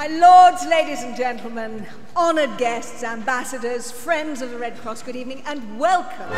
My lords, ladies and gentlemen, honoured guests, ambassadors, friends of the Red Cross, good evening and welcome.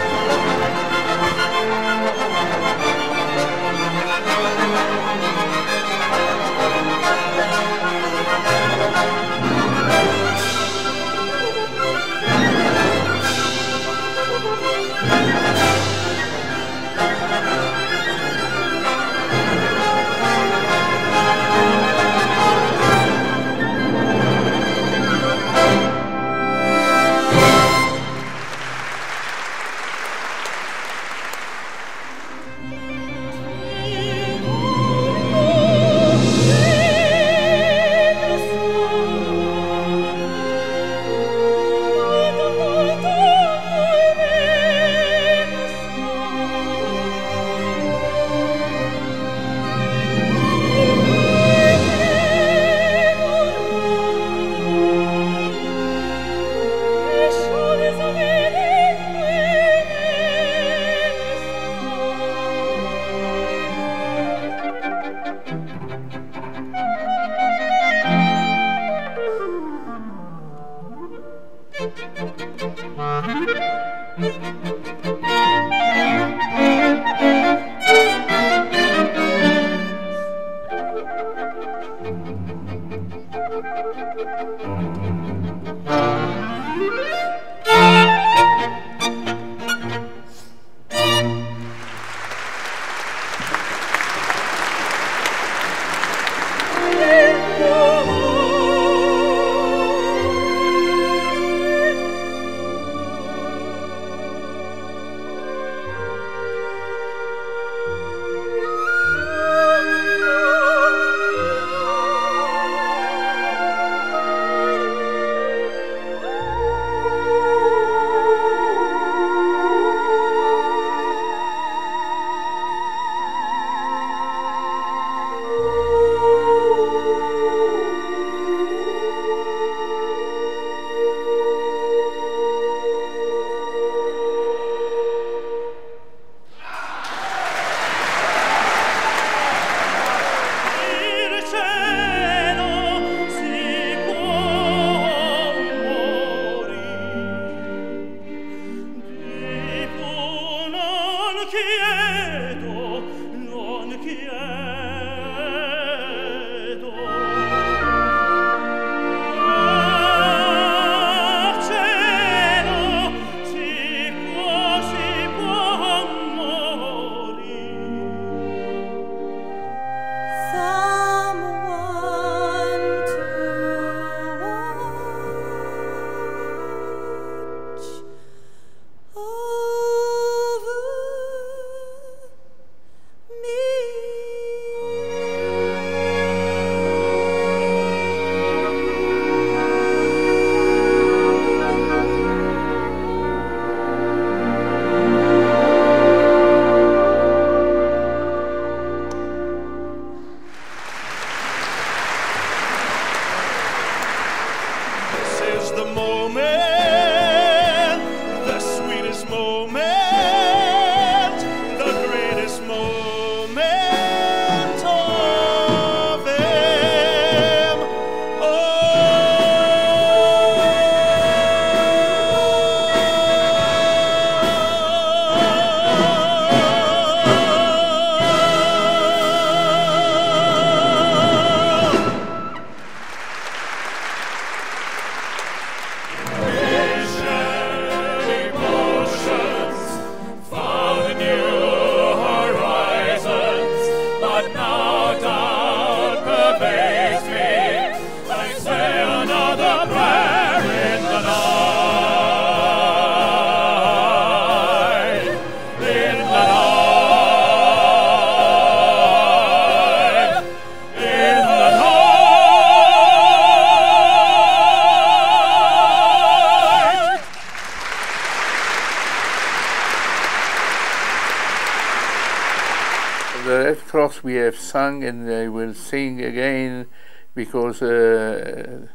The Red Cross we have sung and I will sing again because it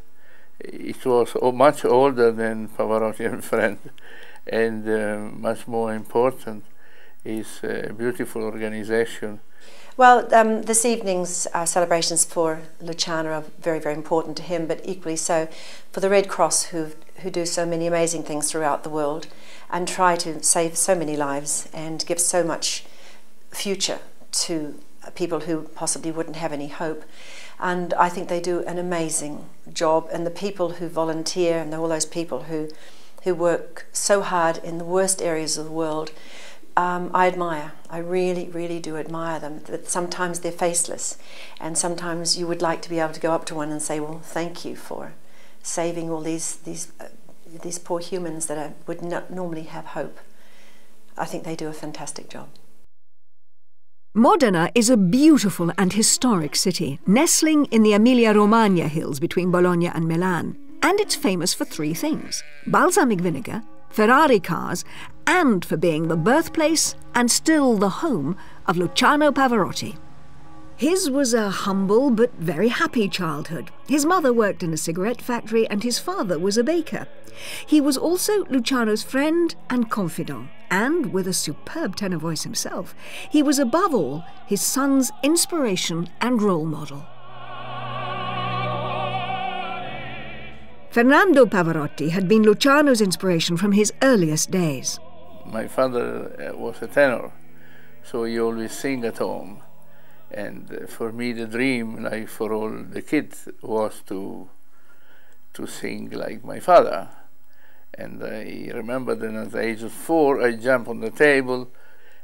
was much older than Pavarotti and Friend and much more important. is a beautiful organization. Well, this evening's celebrations for Luciano are very, very important to him, but equally so for the Red Cross, who do so many amazing things throughout the world and try to save so many lives and give so much future to people who possibly wouldn't have any hope. And I think they do an amazing job, and the people who volunteer and all those people who work so hard in the worst areas of the world, I admire. I really, really do admire them. That sometimes they're faceless, and sometimes you would like to be able to go up to one and say, well, thank you for saving all these poor humans that would not normally have hope. I think they do a fantastic job. Modena is a beautiful and historic city, nestling in the Emilia-Romagna hills between Bologna and Milan. And it's famous for three things: balsamic vinegar, Ferrari cars, and for being the birthplace and still the home of Luciano Pavarotti. His was a humble but very happy childhood. His mother worked in a cigarette factory and his father was a baker. He was also Luciano's friend and confidant, and with a superb tenor voice himself, he was above all his son's inspiration and role model. Fernando Pavarotti had been Luciano's inspiration from his earliest days. My father was a tenor, so he always sang at home. And for me, the dream, like for all the kids, was to sing like my father. And I remember that at the age of 4, I jump on the table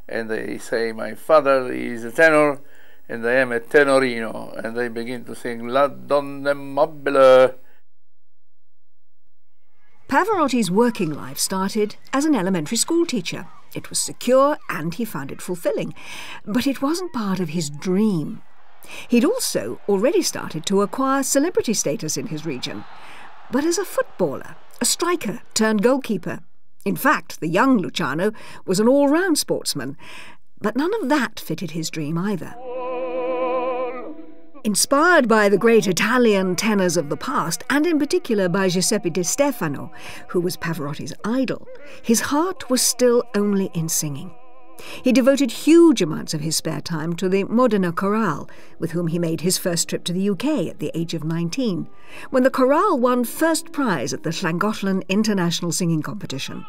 and I say, my father is a tenor and I am a tenorino. And I begin to sing La Donna Mobile. Pavarotti's working life started as an elementary school teacher. It was secure and he found it fulfilling, but it wasn't part of his dream. He'd also already started to acquire celebrity status in his region, but as a footballer, a striker turned goalkeeper. In fact, the young Luciano was an all-round sportsman, but none of that fitted his dream either. Inspired by the great Italian tenors of the past, and in particular by Giuseppe Di Stefano, who was Pavarotti's idol, his heart was still only in singing. He devoted huge amounts of his spare time to the Modena Chorale, with whom he made his first trip to the UK at the age of 19, when the chorale won first prize at the Llangollen International Singing Competition.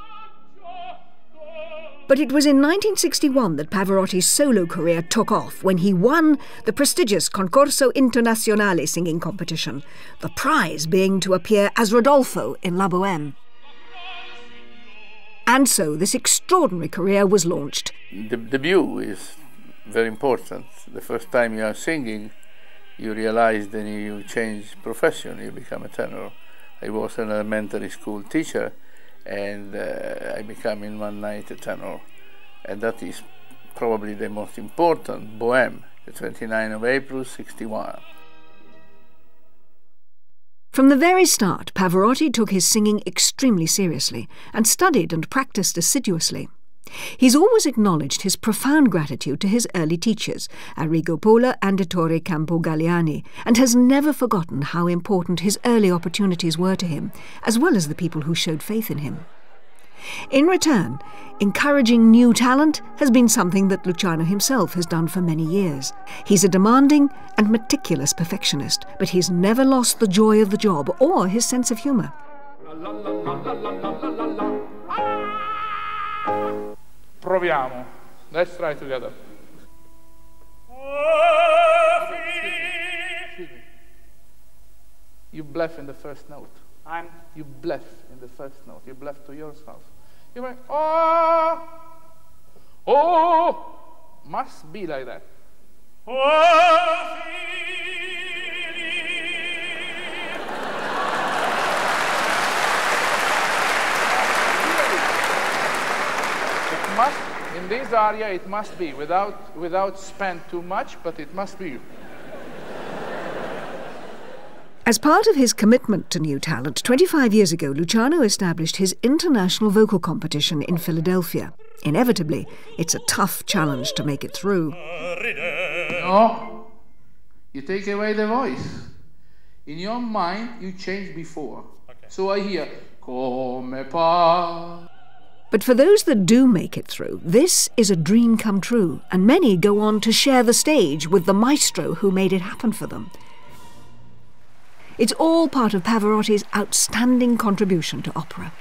But it was in 1961 that Pavarotti's solo career took off, when he won the prestigious Concorso Internazionale singing competition, the prize being to appear as Rodolfo in La Bohème. And so this extraordinary career was launched. The debut is very important. The first time you are singing, you realize then you change profession, you become a tenor. I was an elementary school teacher, and I became in one night a tenor. And that is probably the most important, Bohème, the 29th of April, 61. From the very start, Pavarotti took his singing extremely seriously and studied and practiced assiduously. He's always acknowledged his profound gratitude to his early teachers, Arrigo Pola and Ettore Campo Galliani, and has never forgotten how important his early opportunities were to him, as well as the people who showed faith in him. In return, encouraging new talent has been something that Luciano himself has done for many years. He's a demanding and meticulous perfectionist, but he's never lost the joy of the job or his sense of humour. Proviamo. Let's try together. You bluff in the first note. You bluff in the first note. You bluff to yourself. You went, oh, oh, must be like that. It must, in this area, it must be without spend too much, but it must be. As part of his commitment to new talent, 25 years ago, Luciano established his international vocal competition in Philadelphia. Inevitably, it's a tough challenge to make it through. No, you take away the voice. In your mind, you change before. Okay. So I hear, come pa. But for those that do make it through, this is a dream come true, and many go on to share the stage with the maestro who made it happen for them. It's all part of Pavarotti's outstanding contribution to opera.